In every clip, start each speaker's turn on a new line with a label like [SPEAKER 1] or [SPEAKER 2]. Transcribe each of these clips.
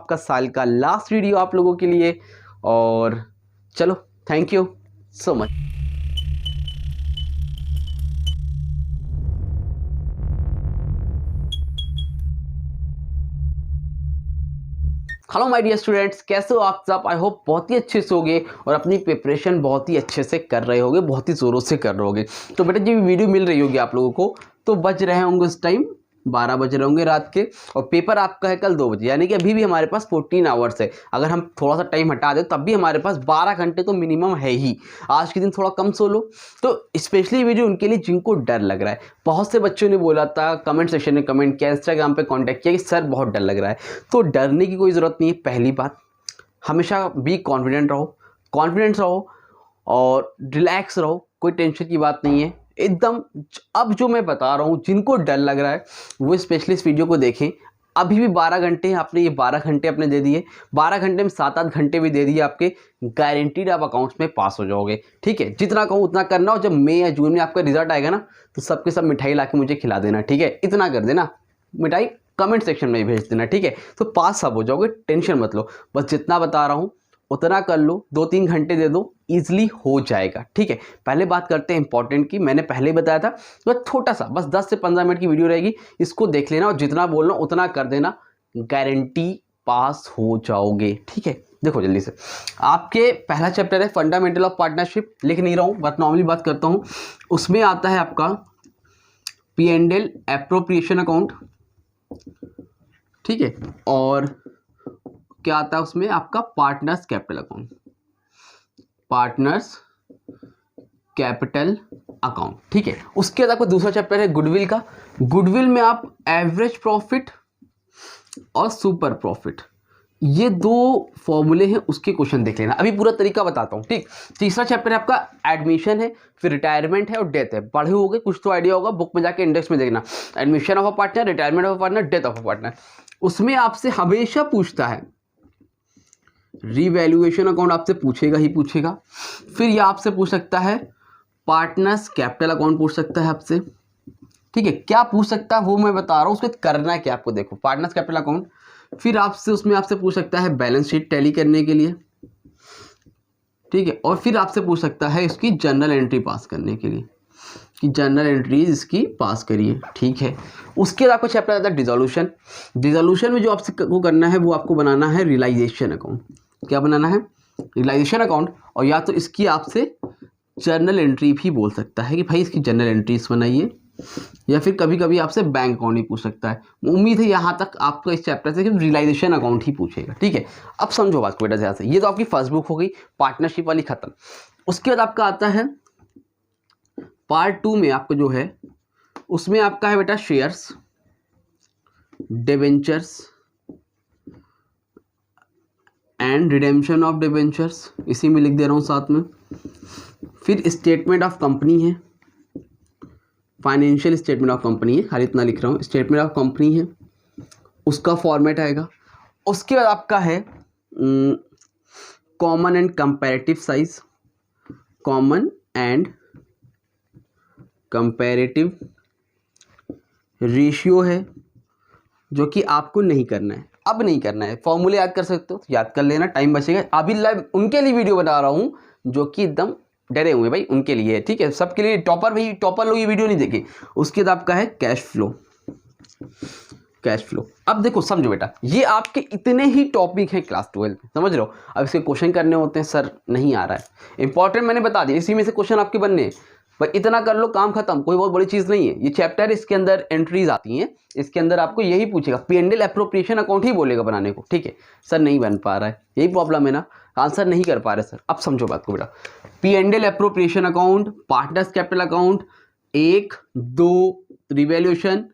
[SPEAKER 1] आपका साल का लास्ट वीडियो आप लोगों के लिए। और चलो, thank you so much. Hello my dear students, कैसे हो आप सब? आई होप बहुत ही अच्छे से होगे और अपनी प्रिपरेशन बहुत ही अच्छे से कर रहे होगे, बहुत ही ज़ोरों से कर रहे होगे। तो बेटा जब वीडियो मिल रही होगी आप लोगों को तो बज रहे होंगे उस टाइम 12 बज रहे होंगे रात के, और पेपर आपका है कल 2 बजे, यानी कि अभी भी हमारे पास 14 आवर्स है। अगर हम थोड़ा सा टाइम हटा दें तब भी हमारे पास 12 घंटे तो मिनिमम है ही। आज के दिन थोड़ा कम सो लो। तो स्पेशली वीडियो उनके लिए जिनको डर लग रहा है। बहुत से बच्चों ने बोला था, कमेंट सेक्शन में कमेंट किया, इंस्टाग्राम पे कांटेक्ट किया कि सर बहुत डर लग रहा है। तो डरने की कोई ज़रूरत नहीं है। पहली बात, हमेशा बी कॉन्फिडेंट रहो और रिलैक्स रहो, कोई टेंशन की बात नहीं है एकदम। अब जो मैं बता रहा हूँ, जिनको डर लग रहा है वो स्पेशली इस वीडियो को देखें। अभी भी 12 घंटे हैं, आपने ये 12 घंटे अपने दे दिए, 12 घंटे में 7-8 घंटे भी दे दिए आपके, गारंटीड आप अकाउंट्स में पास हो जाओगे। ठीक है, जितना कहूँ उतना करना। और जब मई या जून में आपका रिजल्ट आएगा ना, तो सबके सब मिठाई ला के मुझे खिला देना। ठीक है, इतना कर देना, मिठाई कमेंट सेक्शन में ही भेज देना। ठीक है, तो पास सब हो जाओगे, टेंशन मत लो। बस जितना बता रहा हूँ उतना कर लो, 2-3 घंटे दे दो, ईजिली हो जाएगा। ठीक है, पहले बात करते हैं इंपॉर्टेंट की। मैंने पहले ही बताया था, तो छोटा सा बस 10 से 15 मिनट की वीडियो रहेगी, इसको देख लेना और जितना बोल रहा हूँ उतना कर देना, गारंटी पास हो जाओगे। ठीक है, देखो जल्दी से, आपके पहला चैप्टर है फंडामेंटल ऑफ पार्टनरशिप। लिख नहीं रहा हूँ, बट नॉर्मली बात करता हूँ। उसमें आता है आपका P&L एप्रोप्रिएशन अकाउंट। ठीक है, और क्या आता है उसमें आपका partners capital account, partners capital account. ठीक है, उसके बाद आपका दूसरा चैप्टर है गुडविल का। गुडविल में आप एवरेज प्रॉफिट और सुपर प्रॉफिट, ये 2 फॉर्मूले हैं, उसके क्वेश्चन देख लेना। अभी पूरा तरीका बताता हूँ। ठीक, तीसरा चैप्टर है आपका एडमिशन है, फिर रिटायरमेंट है और डेथ है। पढ़े होगे, कुछ तो आइडिया होगा, बुक में जाके इंडेक्स में देखना। Admission of a partner, retirement of a partner, death of a partner. उसमें आपसे हमेशा पूछता है रीवैल्यूएशन अकाउंट, आपसे पूछेगा ही पूछेगा। फिर ये आपसे पूछ सकता है पार्टनर्स कैपिटल अकाउंट, पूछ सकता है आपसे। ठीक है, क्या पूछ सकता है वो मैं बता रहा हूँ, उसको करना है क्या आपको। देखो, पार्टनर्स कैपिटल अकाउंट, फिर आपसे उसमें आपसे पूछ सकता है बैलेंस शीट टैली करने के लिए। ठीक है, और फिर आपसे पूछ सकता है इसकी जर्नल एंट्री पास करने के लिए, कि जर्नल एंट्रीज इसकी पास करिए। ठीक है, उसके बाद आपको चैप्टर आता है डिसोल्यूशन। डिसोल्यूशन में जो आपसे को करना है वो आपको बनाना है रियलाइजेशन अकाउंट। क्या बनाना है? Realization account. और या तो इसकी आपसे जर्नल एंट्री भी बोल सकता है कि भाई इसकी जर्नल एंट्रीज बनाइए, या फिर कभी कभी आपसे बैंक अकाउंट ही पूछ सकता है। उम्मीद है यहाँ तक आपको इस चैप्टर से रियलाइजेशन अकाउंट ही पूछेगा। ठीक है, अब समझो बात को बेटा ध्यान से। ये तो आपकी फर्स्ट बुक हो गई, पार्टनरशिप वाली खत्म। उसके बाद आपका आता है पार्ट 2 में आपको जो है उसमें आपका है बेटा shares, debentures and redemption of debentures, इसी में लिख दे रहा हूँ साथ में। फिर स्टेटमेंट ऑफ कंपनी है, फाइनेंशियल स्टेटमेंट ऑफ कंपनी है, खाली इतना लिख रहा हूँ, स्टेटमेंट ऑफ कंपनी है, उसका फॉर्मेट आएगा। उसके बाद आपका है common and comparative size, common and comparative ratio है, जो कि आपको नहीं करना है, अब नहीं करना है। फॉर्मूले याद कर सकते हो तो याद कर लेना, टाइम बचेगा। अभी लाइव उनके लिए वीडियो बना रहा हूँ जो कि एकदम डरे हुए भाई, उनके लिए। ठीक है, सबके लिए टॉपर भाई, टॉपर लोग ये वीडियो नहीं देखे। उसके बाद आपका है कैश फ्लो, कैश फ्लो। अब देखो समझो बेटा, ये आपके इतने ही टॉपिक हैं क्लास 12 में, समझ रहे हो। अब इसके क्वेश्चन करने होते हैं, सर नहीं आ रहा है। इंपॉर्टेंट मैंने बता दिया, इसी में से क्वेश्चन आपके बनने हैं। पर इतना कर लो, काम खत्म, कोई बहुत बड़ी चीज़ नहीं है। ये चैप्टर, इसके अंदर एंट्रीज आती हैं, इसके अंदर आपको यही पूछेगा, P&L एप्रोप्रिएशन अकाउंट ही बोलेगा बनाने को। ठीक है, सर नहीं बन पा रहा है, यही प्रॉब्लम है ना, आंसर नहीं कर पा रहे सर। अब समझो बात को बेटा, P&L appropriation account, partners capital account, 1, 2 revaluation,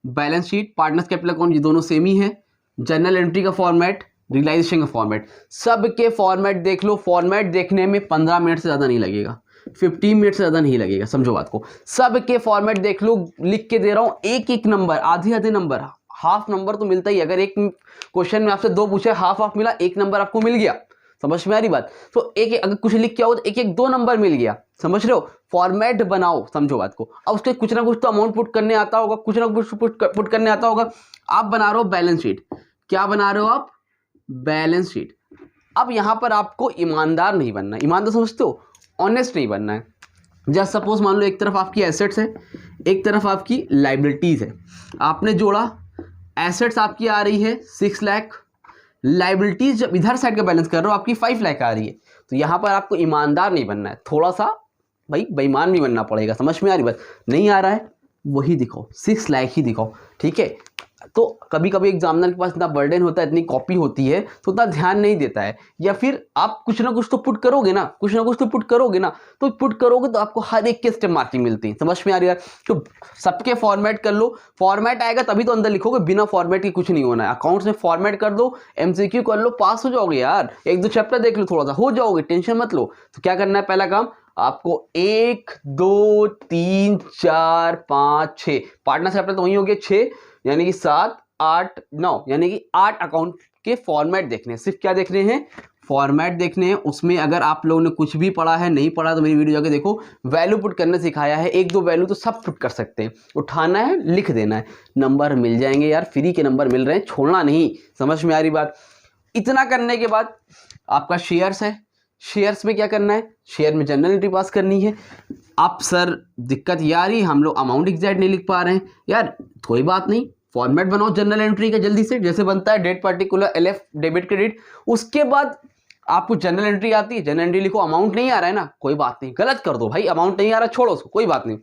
[SPEAKER 1] balance sheet, partners capital account, ये दोनों सेम ही है। जर्नल एंट्री का फॉर्मेट, रियलाइजेशन का फॉर्मेट, सबके फॉर्मेट देख लो। फॉर्मेट देखने में 15 मिनट से ज़्यादा नहीं लगेगा, 15 मिनट से ज़्यादा नहीं लगेगा। समझो बात को, सबके फॉर्मेट देख लो, लिख के दे रहा हूँ। एक एक नंबर, आधे नंबर, हाफ नंबर तो मिलता ही। अगर एक क्वेश्चन में आपसे 2 पूछे, हाफ मिला, 1 नंबर आपको मिल गया। समझ में आ रही बात? तो एक अगर कुछ लिख के आओ तो 1-1 2 नंबर मिल गया। समझ रहे हो? फॉर्मेट बनाओ, समझो बात को। अब उसके कुछ ना कुछ तो अमाउंट पुट करने आता होगा, कुछ ना कुछ पुट करने आता होगा। आप बना रहे हो बैलेंस शीट, क्या बना रहे हो आप? Balance sheet. अब यहाँ पर आपको ईमानदार नहीं बनना है, ईमानदार समझते हो, ऑनेस्ट नहीं बनना है। जस्ट सपोज मान लो एक तरफ आपकी एसेट्स है, एक तरफ आपकी लाइबिलिटीज़ है, आपने जोड़ा, एसेट्स आपकी आ रही है 6 लाख, लाइबिलिटीज़ जब इधर साइड का बैलेंस कर रहे हो आपकी 5 लाख आ रही है। तो यहाँ पर आपको ईमानदार नहीं बनना है, थोड़ा सा भाई बेईमान भी बनना पड़ेगा। समझ में आ रही बात? नहीं आ रहा है वही दिखाओ, 6 लाख ही दिखाओ, ठीक है। तो कभी कभी एग्जामिनर के पास इतना बर्डन होता है, इतनी कॉपी होती है, तो उतना ध्यान नहीं देता है। या फिर आप कुछ ना कुछ तो पुट करोगे ना, कुछ ना कुछ तो पुट करोगे ना, तो पुट करोगे तो आपको हर एक के स्टेप मार्किंग मिलती है। समझ में आ रही है? तो सबके फॉर्मेट कर लो, फॉर्मेट आएगा तभी तो अंदर लिखोगे, बिना फॉर्मेट के कुछ नहीं होना है। अकाउंट्स में फॉर्मेट कर दो, MCQ कर लो, पास हो जाओगे यार। 1-2 चैप्टर देख लो, थोड़ा सा हो जाओगे, टेंशन मत लो। तो क्या करना है, पहला काम आपको 1 2 3 4 5 6 पार्टनर चैप्टर तो वही हो गया 6, यानी कि 7 8 9, यानी कि 8 अकाउंट के फॉर्मेट देखने हैं। सिर्फ क्या देखने हैं, फॉर्मेट देखने हैं। उसमें अगर आप लोगों ने कुछ भी पढ़ा है, नहीं पढ़ा तो मेरी वीडियो जाके देखो, वैल्यू पुट करना सिखाया है। 1-2 वैल्यू तो सब पुट कर सकते हैं, उठाना है, लिख देना है, नंबर मिल जाएंगे यार। फ्री के नंबर मिल रहे हैं, छोड़ना नहीं। समझ में आ रही बात? इतना करने के बाद आपका शेयर्स है, शेयर्स में क्या करना है, शेयर में जनरल एंट्री पास करनी है। आप सर दिक्कत ये आ रही, हम लोग अमाउंट एग्जैक्ट नहीं लिख पा रहे हैं यार, कोई बात नहीं, फॉर्मेट बनाओ जनरल एंट्री का जल्दी से। जैसे बनता है date particular, LF debit credit, उसके बाद आपको जनरल एंट्री आती है, जनरल एंट्री लिखो। अमाउंट नहीं आ रहा है ना, कोई बात नहीं, गलत कर दो भाई, अमाउंट नहीं आ रहा छोड़ो उसको, कोई बात नहीं,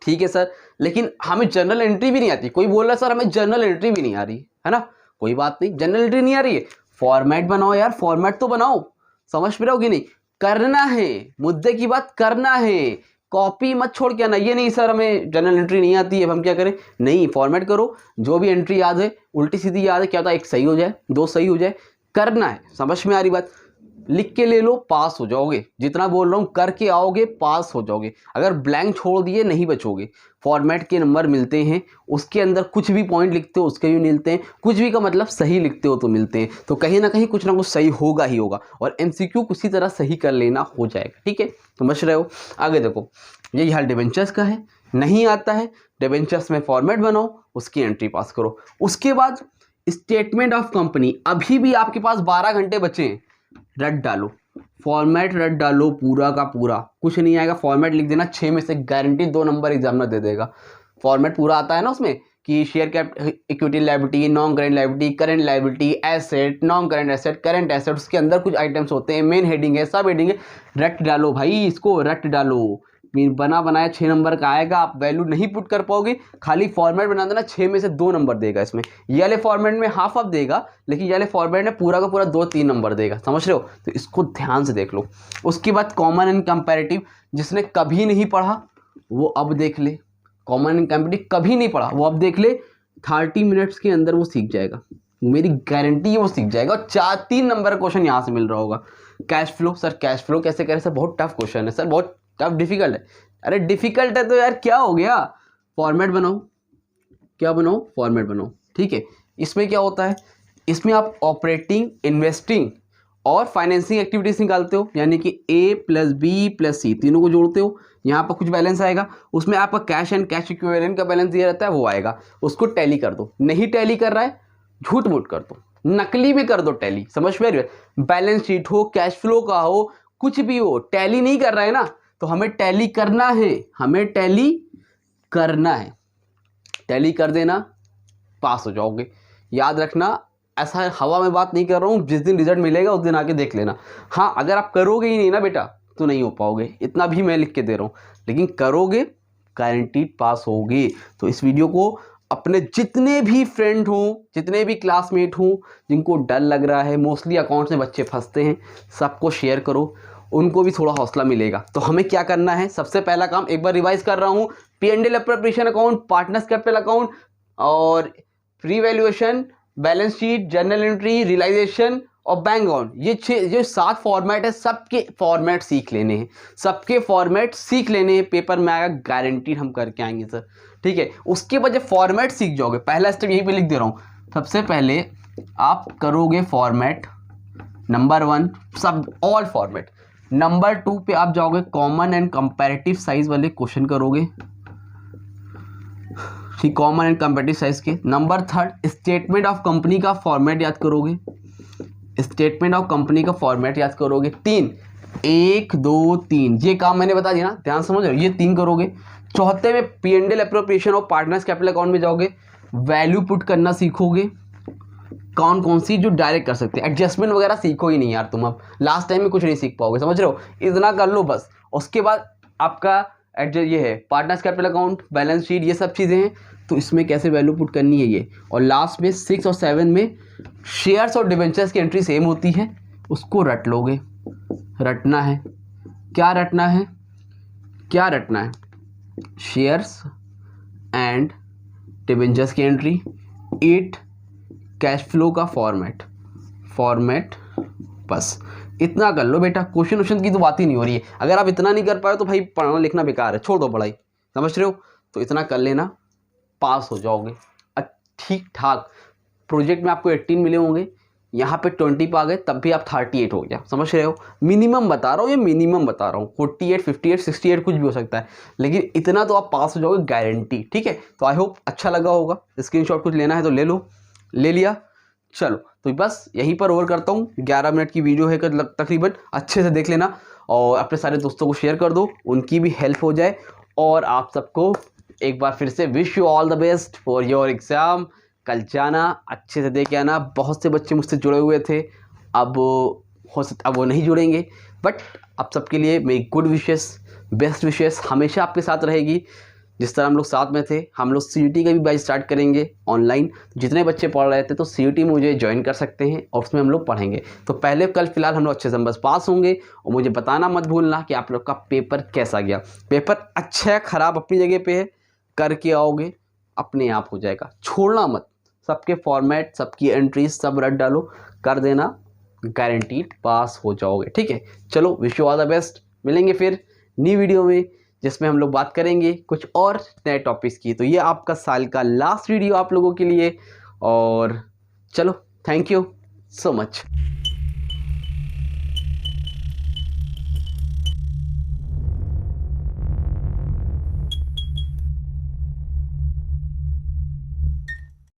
[SPEAKER 1] ठीक है सर। लेकिन हमें जनरल एंट्री भी नहीं आती, कोई बोल रहा है सर हमें जनरल एंट्री भी नहीं आ रही है ना, कोई बात नहीं, जनरल एंट्री नहीं आ रही है, फॉर्मेट बनाओ यार, फॉर्मेट तो बनाओ। समझ में रहो कि नहीं? करना है, मुद्दे की बात करना है, कॉपी मत छोड़ के आना। ये नहीं सर हमें जनरल एंट्री नहीं आती है, अब हम क्या करें, नहीं, फॉर्मेट करो, जो भी एंट्री याद है, उल्टी सीधी याद है, क्या होता है, 1 सही हो जाए, 2 सही हो जाए, करना है। समझ में आ रही बात? लिख के ले लो, पास हो जाओगे। जितना बोल रहा हूँ करके आओगे, पास हो जाओगे। अगर ब्लैंक छोड़ दिए नहीं बचोगे। फॉर्मेट के नंबर मिलते हैं, उसके अंदर कुछ भी पॉइंट लिखते हो उसके भी मिलते हैं, कुछ भी का मतलब सही लिखते हो तो मिलते हैं। तो कहीं ना कहीं कुछ ना कुछ सही होगा ही होगा, और MCQ किसी तरह सही कर लेना हो जाएगा, ठीक है। समझ रहे हो? आगे देखो, यही हाल डिबेंचर्स का है। नहीं आता है, डिबेंचर्स में फॉर्मेट बनाओ, उसकी एंट्री पास करो। उसके बाद स्टेटमेंट ऑफ कंपनी, अभी भी आपके पास 12 घंटे बचे हैं, रट डालो, फॉर्मेट रट डालो, पूरा का पूरा, कुछ नहीं आएगा, फॉर्मेट लिख देना, 6 में से गारंटी 2 नंबर एग्जामिनर दे देगा। फॉर्मेट पूरा आता है ना उसमें, कि share cap, equity liability, non current liability, current liability, asset, non current asset, current asset, उसके अंदर कुछ आइटम्स होते हैं, मेन हेडिंग है, सब हेडिंग है, रट डालो भाई, इसको रट डालो। बना बनाया 6 नंबर का आएगा, आप वैल्यू नहीं पुट कर पाओगे, खाली फॉर्मेट बना देना, 6 में से 2 नंबर देगा। इसमें ये वाले फॉर्मेट में हाफ ऑफ देगा, लेकिन ये वाले फॉर्मेट में पूरा का पूरा 2-3 नंबर देगा। समझ रहे हो? तो इसको ध्यान से देख लो। उसके बाद कॉमन एंड कंपैरेटिव, जिसने कभी नहीं पढ़ा वो अब देख ले, कॉमन एंड कंपैरेटिव कभी नहीं पढ़ा वो अब देख ले, 30 मिनट्स के अंदर वो सीख जाएगा, मेरी गारंटी है वो सीख जाएगा। और 4-3 नंबर का क्वेश्चन यहाँ से मिल रहा होगा। Cash flow, sir cash flow कैसे करें सर, बहुत टफ क्वेश्चन है सर, बहुत टफ, डिफिकल्ट है। अरे डिफिकल्ट है तो यार क्या हो गया, फॉर्मेट बनाओ, क्या बनाओ, फॉर्मेट बनाओ, ठीक है। इसमें क्या होता है, इसमें आप ऑपरेटिंग, इन्वेस्टिंग और फाइनेंसिंग एक्टिविटीज निकालते हो, यानी कि A + B + C तीनों को जोड़ते हो। यहाँ पर कुछ बैलेंस आएगा, उसमें आपका कैश एंड कैश इक्विवेलेंट का बैलेंस दिया रहता है, वो आएगा, उसको टैली कर दो। नहीं टैली कर रहा है, झूठ मूठ कर दो, नकली में कर दो टैली। समझ में आ रही है? बैलेंस शीट हो, कैश फ्लो का हो, कुछ भी हो, टैली नहीं कर रहा है ना, तो हमें टैली करना है, हमें टैली करना है, टैली कर देना, पास हो जाओगे। याद रखना, ऐसा हवा में बात नहीं कर रहा हूँ, जिस दिन रिजल्ट मिलेगा उस दिन आके देख लेना। हाँ, अगर आप करोगे ही नहीं ना बेटा तो नहीं हो पाओगे, इतना भी मैं लिख के दे रहा हूँ, लेकिन करोगे गारंटीड पास होगे। तो इस वीडियो को अपने जितने भी फ्रेंड हों, जितने भी क्लासमेट हों, जिनको डर लग रहा है, मोस्टली अकाउंट्स में बच्चे फंसते हैं, सबको शेयर करो, उनको भी थोड़ा हौसला मिलेगा। तो हमें क्या करना है, सबसे पहला काम एक बार रिवाइज कर रहा हूँ, P&L appropriation account, partners capital account और pre valuation, balance sheet, journal entry, realization और बैंक अकाउंट, ये 7 फॉर्मेट है, सबके फॉर्मेट सीख लेने हैं, सबके फॉर्मेट सीख लेने हैं। पेपर में आएगा, गारंटीड हम करके आएंगे सर, ठीक है। उसके बाद जब फॉर्मेट सीख जाओगे, पहला स्टेप यहीं पे लिख दे रहा हूँ, सबसे पहले आप करोगे फॉर्मेट नंबर 1, सब ऑल फॉर्मेट। नंबर 2 पे आप जाओगे, कॉमन एंड कंपैरेटिव साइज वाले क्वेश्चन करोगे, ठीक, कॉमन एंड कंपैरेटिव साइज के। नंबर 3 स्टेटमेंट ऑफ कंपनी का फॉर्मेट याद करोगे। स्टेटमेंट ऑफ कंपनी का फॉर्मेट याद करोगे 3, 1 2 3, ये काम मैंने बता दिया ना, ध्यान समझ रहे हो, ये 3 करोगे। चौथे में P&L अप्रोप्रिएशन और पार्टनर्स कैपिटल अकाउंट में जाओगे, वैल्यू पुट करना सीखोगे, कौन कौन सी जो डायरेक्ट कर सकते हैं, एडजस्टमेंट वगैरह सीखो ही नहीं यार तुम, अब लास्ट टाइम में कुछ नहीं सीख पाओगे, समझ रहे हो, इतना कर लो बस। उसके बाद आपका ये है partners capital account, balance sheet, ये सब चीज़ें हैं, तो इसमें कैसे वैल्यू पुट करनी है ये। और लास्ट में 6 और 7 में शेयर्स और डिवेंचर्स की एंट्री सेम होती है, उसको रट लोगे, रटना है, क्या रटना है, क्या रटना है, शेयर्स एंड डिवेंचर्स की एंट्री, 8 कैश फ्लो का फॉर्मेट, बस इतना कर लो बेटा। क्वेश्चन की तो बात ही नहीं हो रही है। अगर आप इतना नहीं कर पाए तो भाई पढ़ना लिखना बेकार है, छोड़ दो पढ़ाई, समझ रहे हो। तो इतना कर लेना, पास हो जाओगे ठीक ठाक। प्रोजेक्ट में आपको 18 मिले होंगे, यहाँ पे 20 पे आ गए, तब भी आप 38 हो गया, समझ रहे हो। मिनिमम बता रहा हूँ, ये मिनिमम बता रहा हूँ, 48 58 68 कुछ भी हो सकता है, लेकिन इतना तो आप पास हो जाओगे गारंटी, ठीक है। तो आई होप अच्छा लगा होगा। स्क्रीनशॉट कुछ लेना है तो ले लो, ले लिया, चलो तो बस यहीं पर ओवर करता हूँ। 11 मिनट की वीडियो है तकरीबन, अच्छे से देख लेना और अपने सारे दोस्तों को शेयर कर दो, उनकी भी हेल्प हो जाए। और आप सबको एक बार फिर से wish you all the best for your exam. कल जाना, अच्छे से दे के आना। बहुत से बच्चे मुझसे जुड़े हुए थे, अब वो नहीं जुड़ेंगे, बट आप सबके लिए मेरी गुड विशेस, बेस्ट विशेस हमेशा आपके साथ रहेगी। जिस तरह हम लोग साथ में थे, हम लोग CUT का भी बैच स्टार्ट करेंगे ऑनलाइन। जितने बच्चे पढ़ रहे थे तो CUT में मुझे ज्वाइन कर सकते हैं और उसमें हम लोग पढ़ेंगे। तो पहले कल फिलहाल हम लोग अच्छे से बस पास होंगे, और मुझे बताना मत भूलना कि आप लोग का पेपर कैसा गया। पेपर अच्छा है ख़राब अपनी जगह पे है, करके आओगे अपने आप हो जाएगा, छोड़ना मत। सबके फॉर्मेट, सबकी एंट्रीज सब रट डालो, कर देना, गारंटीड पास हो जाओगे, ठीक है। चलो wish you all the best, मिलेंगे फिर नई वीडियो में जिसमें हम लोग बात करेंगे कुछ और नए टॉपिक्स की। तो ये आपका साल का लास्ट वीडियो आप लोगों के लिए, और चलो थैंक यू सो मच।